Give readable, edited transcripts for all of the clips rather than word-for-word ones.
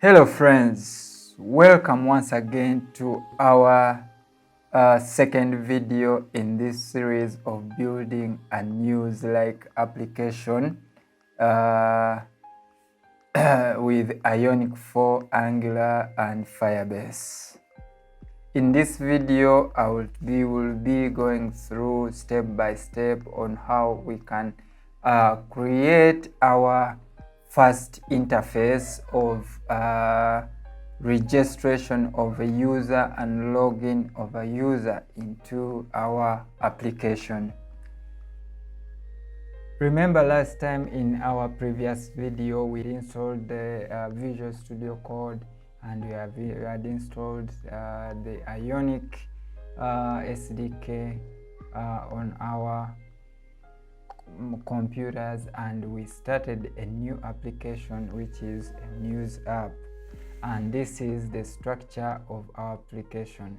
Hello friends, welcome once again to our second video in this series of building a news-like application with Ionic 4, Angular and Firebase. In this video, we will be going through step by step on how we can create our first interface of registration of a user and login of a user into our application. Remember last time in our previous video we installed the Visual Studio Code and we had installed the Ionic SDK on our computers, and we started a new application which is a news app, and this is the structure of our application.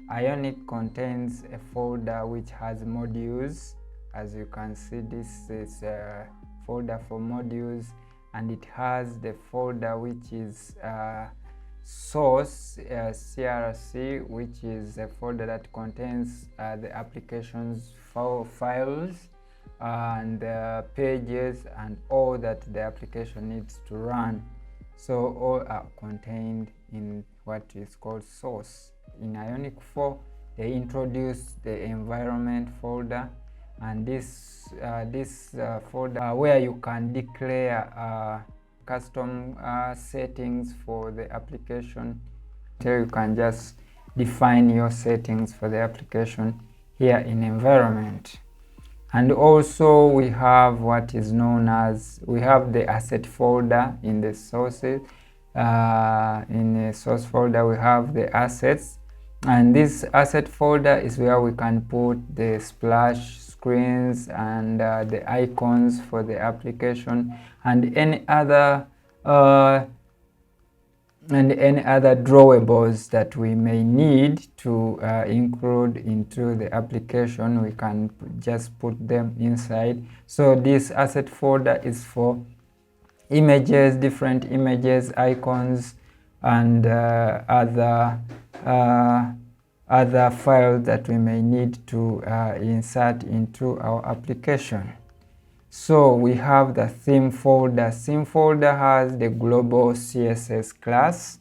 Ionic contains a folder which has modules. As you can see, this is a folder for modules, and it has the folder which is source CRC, which is a folder that contains the application's files and pages and all that the application needs to run. So all are contained in what is called source. In Ionic 4, they introduced the environment folder, and this folder where you can declare custom settings for the application. So you can just define your settings for the application here in environment. And also we have what is known as, we have the asset folder in the sources. In the source folder we have the assets, and this asset folder is where we can put the splash screens and the icons for the application and any other drawables that we may need to include into the application. We can just put them inside. So this asset folder is for images, different images, icons, and other files that we may need to insert into our application. So we have the theme folder. Theme folder has the global CSS class.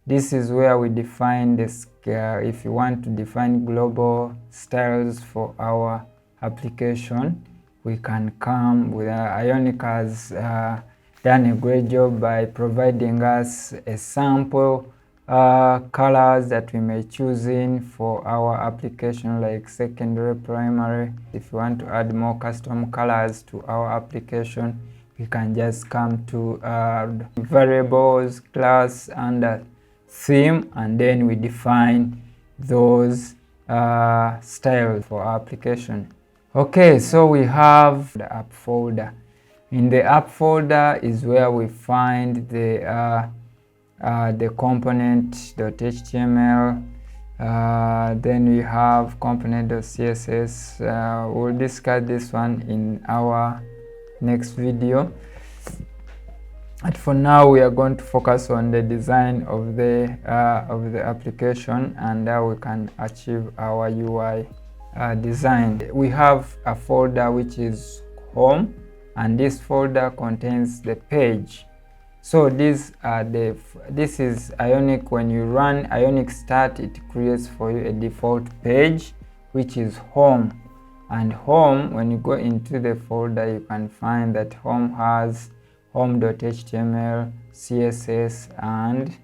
This is where we define this. If you want to define global styles for our application, we can come with Ionic has done a great job by providing us a sample colors that we may choose in for our application, like secondary, primary. If you want to add more custom colors to our application, we can just come to variables, class, and theme, and then we define those styles for our application. Okay, so we have the app folder. In the app folder is where we find the component.html, then we have component.css. We'll discuss this one in our next video, but for now we are going to focus on the design of the application and how we can achieve our UI design. We have a folder which is home, and this folder contains the page. So this is Ionic. When you run Ionic start, it creates for you a default page which is home. And home, when you go into the folder, you can find that home has home.html, CSS, and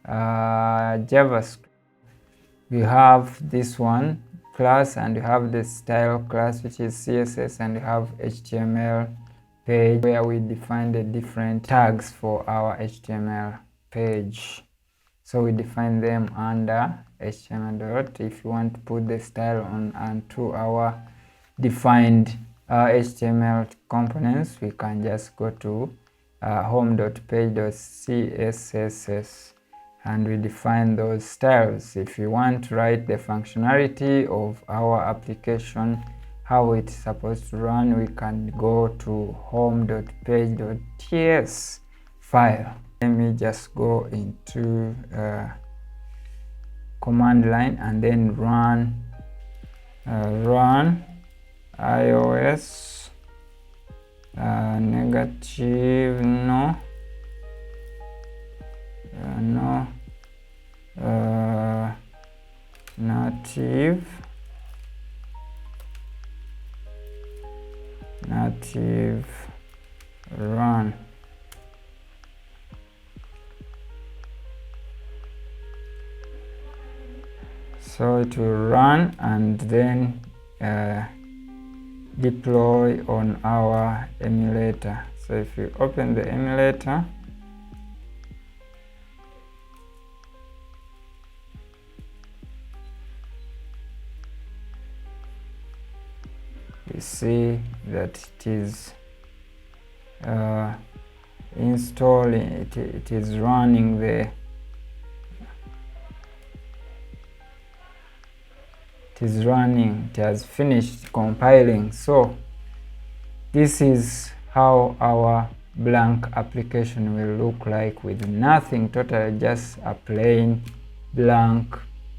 JavaScript. We have this one class, and you have the style class which is CSS, and you have HTML page where we define the different tags for our HTML page. So we define them under HTML. If you want to put the style on onto our defined HTML components, we can just go to home.page.css and we define those styles. If you want to write the functionality of our application, how it's supposed to run, we can go to home.page.ts file Let me just go into command line and then run iOS negative no native run. So it will run and then deploy on our emulator. So if you open the emulator, you see that it is installing, it is running the it has finished compiling. So this is how our blank application will look like, with nothing, totally just a plain blank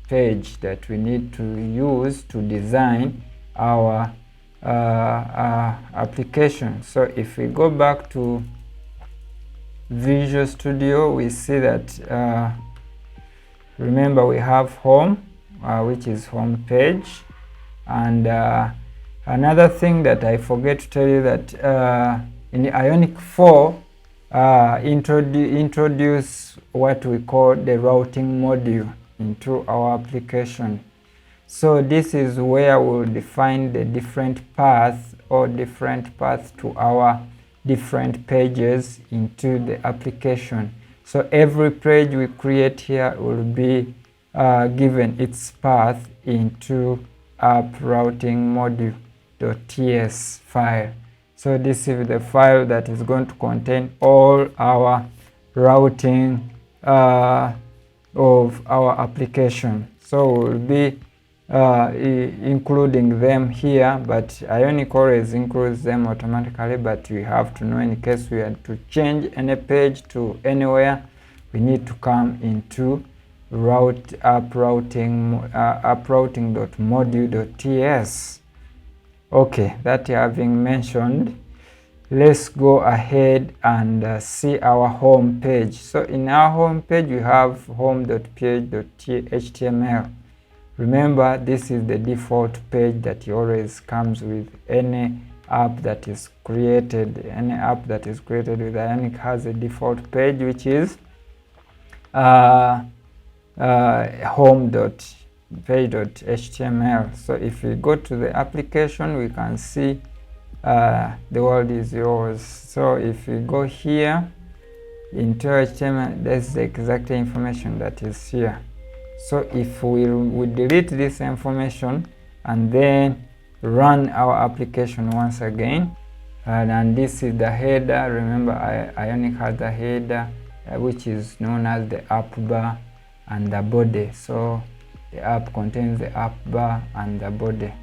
page that we need to use to design our application. So if we go back to Visual Studio, we see that remember we have home, which is home page, and another thing that I forget to tell you, that in the Ionic 4 introduce what we call the routing module into our application. So this is where we'll define the different paths to our different pages into the application. So every page we create here will be given its path into app routing module.ts file. So this is the file that is going to contain all our routing of our application. So we'll be including them here, but Ionic always includes them automatically, but we have to know in case we had to change any page to anywhere, we need to come into approuting.module.ts. Okay, that having mentioned, let's go ahead and see our home page. So in our home page we have home.page.html. Remember, this is the default page that always comes with any app that is created. Any app that is created with Ionic has a default page, which is home.page.html. So if we go to the application, we can see the world is yours. So if we go here into HTML, that's the exact information that is here. So if we delete this information and then run our application once again, and this is the header. Remember, Ionic has the header, which is known as the app bar, and the body. So the app contains the app bar and the body.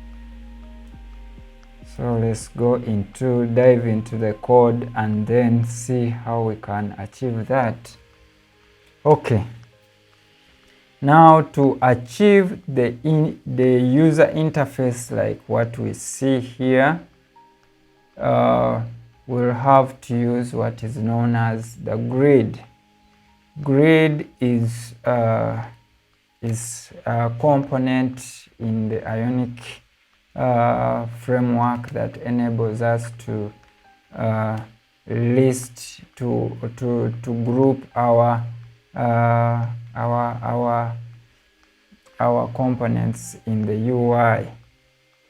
So let's go dive into the code and then see how we can achieve that. Okay. Now to achieve the user interface like what we see here, we'll have to use what is known as the grid. Grid is a component in the Ionic framework that enables us to list, to group our components in the UI,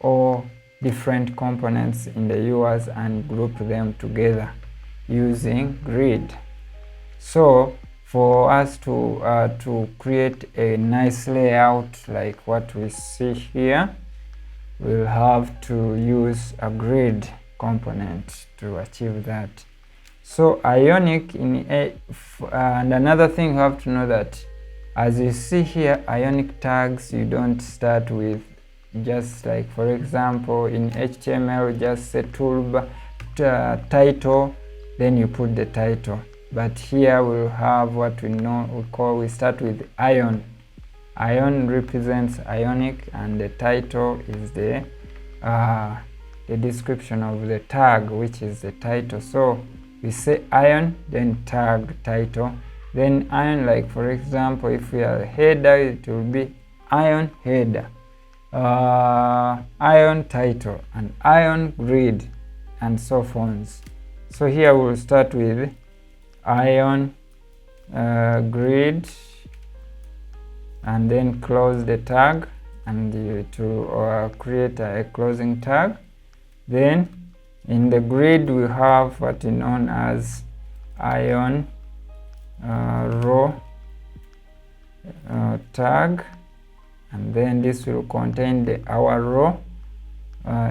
or different components in the UIs, and group them together using grid. So for us to create a nice layout like what we see here, we'll have to use a grid component to achieve that. So Ionic and another thing you have to know, that as you see here, Ionic tags, you don't start with just like, for example, in HTML, just say toolbar title, then you put the title. but here we'll have what we start with Ion. Ion represents Ionic, and the title is the description of the tag, which is the title. So we say Ion, then tag, title, then Ion. Like for example, if we are header, it will be Ion header, Ion title, and Ion grid, and so forth. So here we'll start with Ion grid, and then close the tag, and to create a closing tag. Then in the grid we have what is known as Ion row tag, and then this will contain our row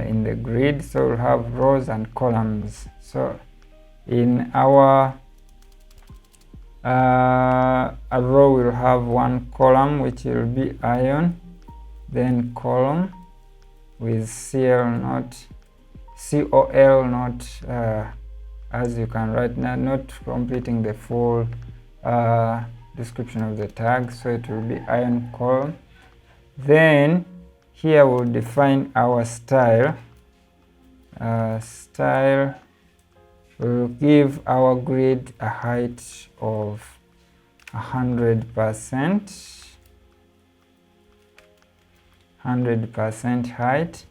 in the grid. So we'll have rows and columns. So in our a row will have one column, which will be Ion, then column with CL not as you can write now, not completing the full description of the tag. So it will be Ion column. Then here we'll define our style. Style will give our grid a height of 100% height,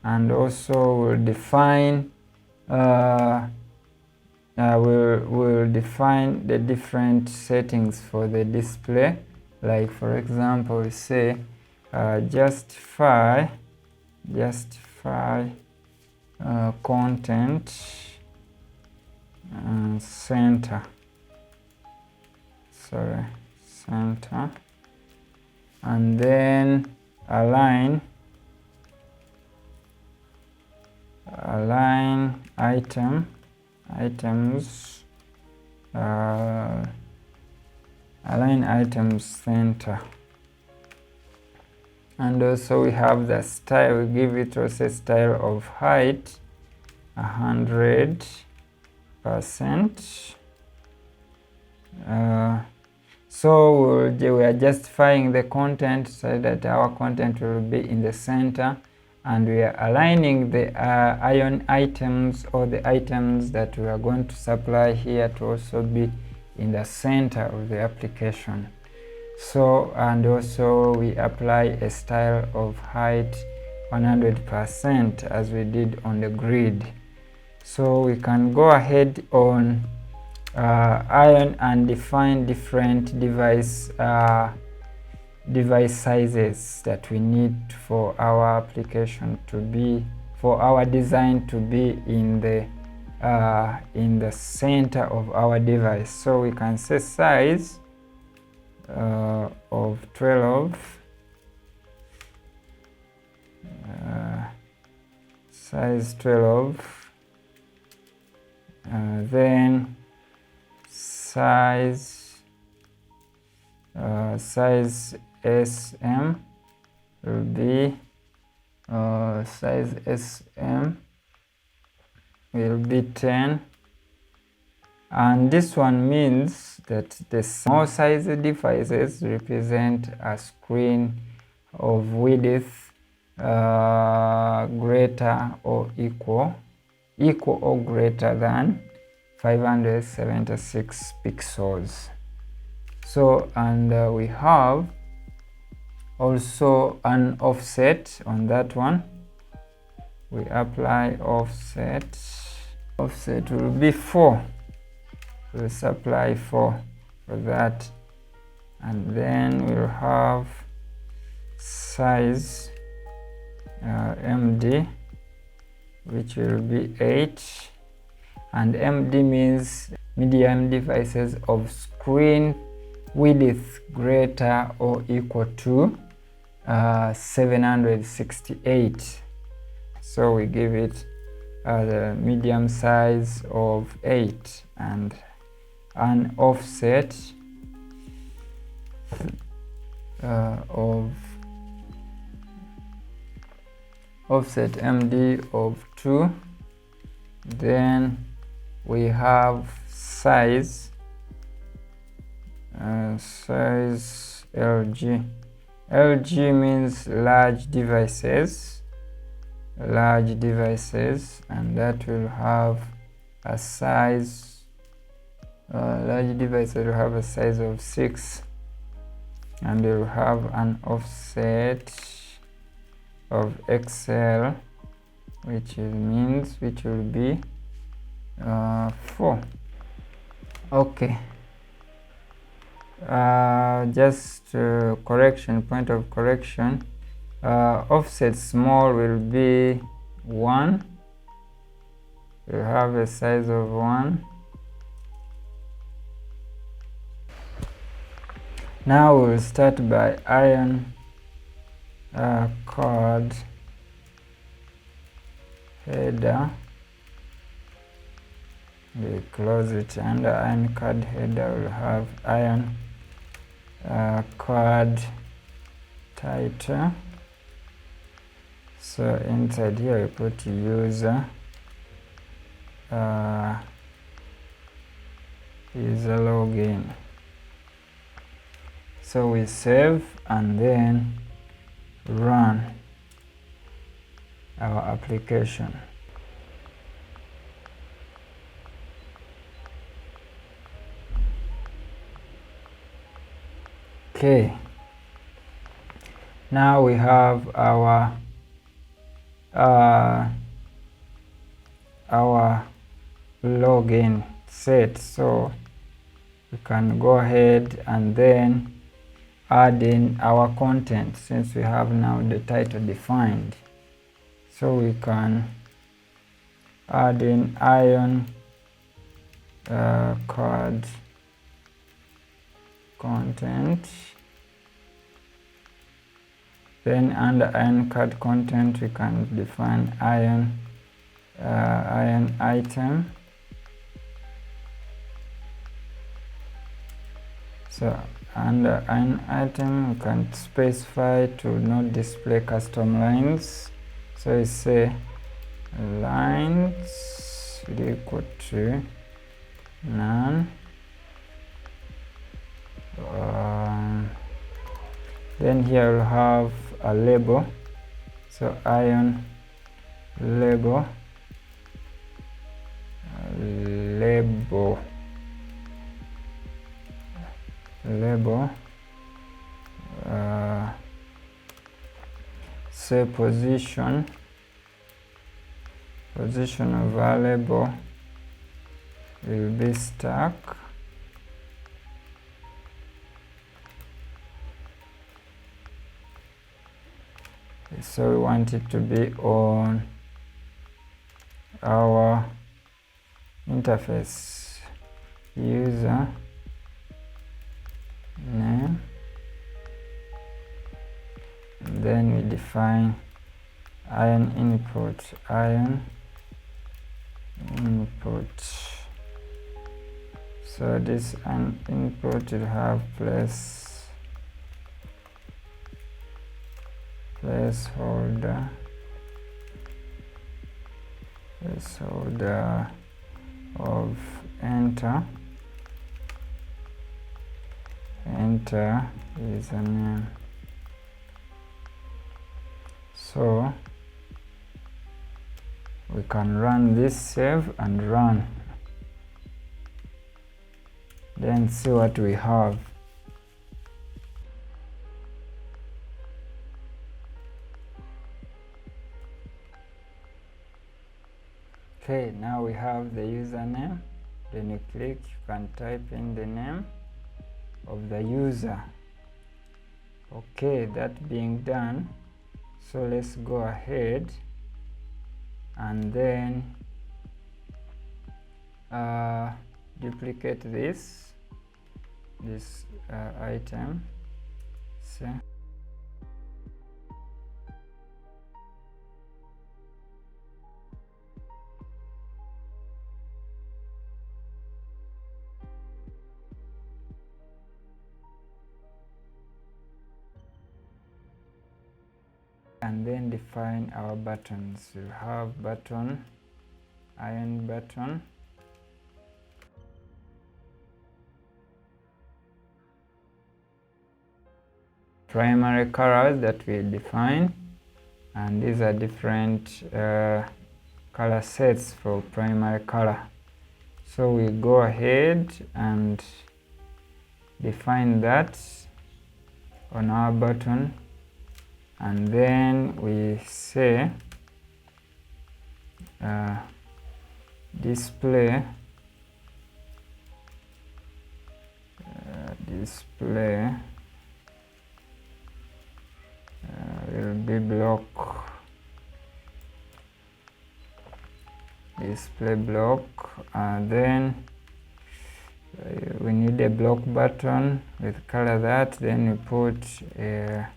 and also we'll define we'll define the different settings for the display. Like for example, we say justify content center, and then align items center. And also we have the style. We give it also style of height 100%. So we are justifying the content so that our content will be in the center, and we are aligning the Ion items, or the items that we are going to supply here, to also be in the center of the application. So, and also we apply a style of height 100% as we did on the grid. So we can go ahead on Ion and define different device sizes that we need for our application to be, for our design to be in the center of our device. So we can say size of 12, size 12, then size SM will be size SM will be 10, and this one means that the small size devices represent a screen of width greater or equal or greater than 576 pixels. So, and we have also an offset on that one. We apply offset. Offset will be 4. We'll supply 4 for that, and then we'll have size MD, which will be 8, and MD means medium devices of screen width greater or equal to 768. So we give it the medium size of 8, and an offset of offset MD of 2. Then we have size size LG. LG means large devices, and that will have a size, large device will have a size of 6, and will have an offset of XL, which will be 4. Okay, just point of correction, offset small will be 1, will have a size of 1. Now we'll start by iron card header. We close it. Under iron card header we'll have iron card title. So inside here we put user login. So we save and then run our application. Okay, now we have our login set, so we can go ahead and then add in our content, since we have now the title defined. So we can add in iron card content. Then under iron card content we can define iron item. So under iron item we can specify to not display custom lines. So we say lines equal to none. Then here we'll have a label. So iron label say position of our label will be stack. So we want it to be on our interface. User name, and then we define iron input. So this an input will have placeholder of enter username. So we can run this, save and run, then see what we have. Okay, now we have the username. Then you click, you can type in the name of the user. Okay, that being done, so let's go ahead and then duplicate this item. So and then define our buttons. We'll have button, iron button, primary colors that we define, and these are different color sets for primary color. So we go ahead and define that on our button, and then we say display will be block, display block, and then we need a block button with color that, then we put a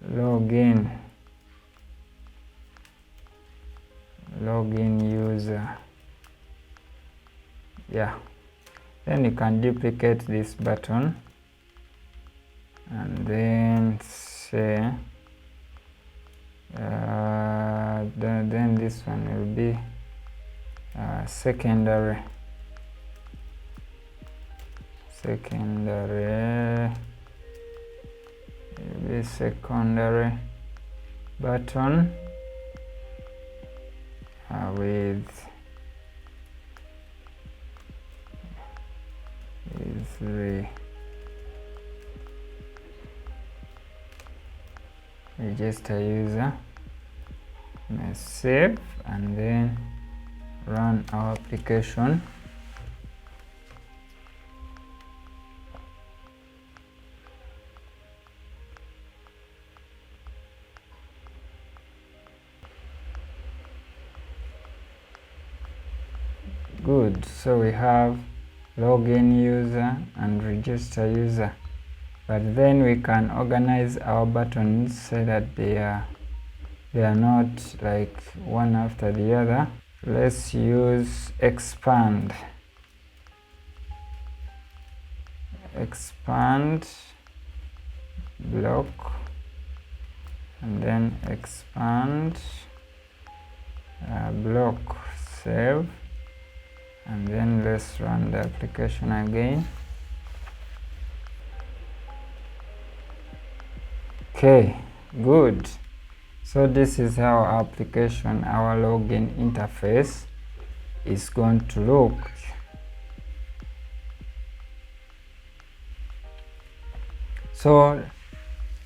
login user. Yeah, then you can duplicate this button and then say then this one will be secondary button with register user. Let's save and then run our application. Good, so we have login user and register user, but then we can organize our buttons so that they are not like one after the other. Let's use expand block, and then expand block. Save, and then let's run the application again. Okay, good. So this is how our application, our login interface is going to look. So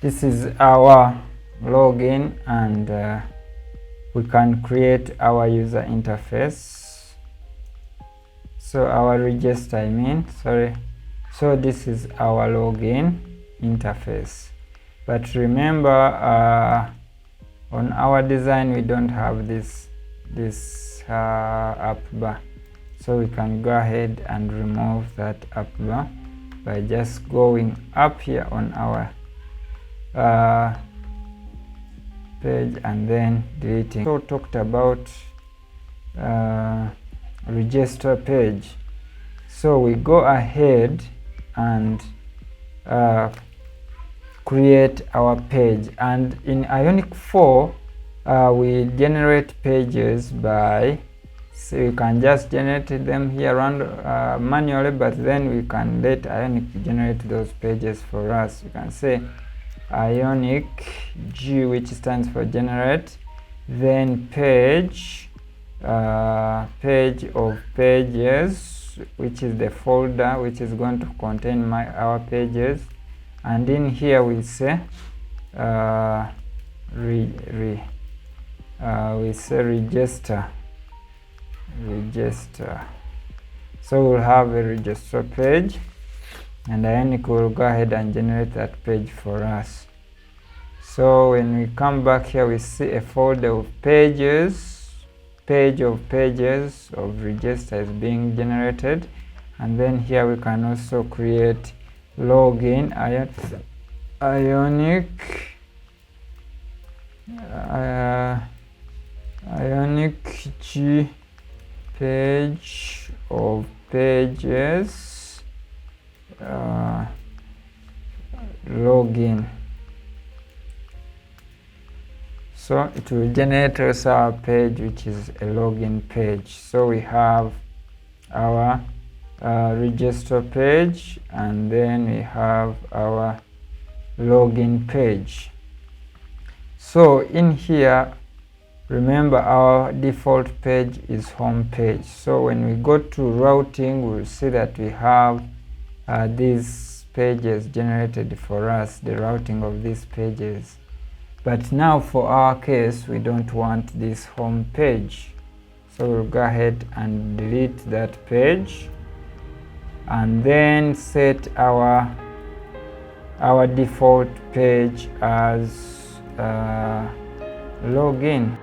this is our login, and we can create our user interface. So our register, so this is our login interface. But remember, on our design we don't have this up bar, so we can go ahead and remove that up bar by just going up here on our page and then deleting. So talked about register page, so we go ahead and create our page, and in Ionic 4 we generate pages by, so you can just generate them here manually, but then we can let Ionic generate those pages for us. You can say Ionic G, which stands for generate, then page of pages, which is the folder which is going to contain our pages, and in here we say register. So we'll have a register page, and Ionic will go ahead and generate that page for us. So when we come back here, we see a folder of pages, page of pages of register is being generated, and then here we can also create login Ionic G page of pages login. So it will generate also our page, which is a login page. So we have our register page, and then we have our login page. So in here, remember our default page is home page. So when we go to routing, we'll see that we have these pages generated for us, the routing of these pages. But now for our case, we don't want this home page. So we'll go ahead and delete that page and then set our default page as login.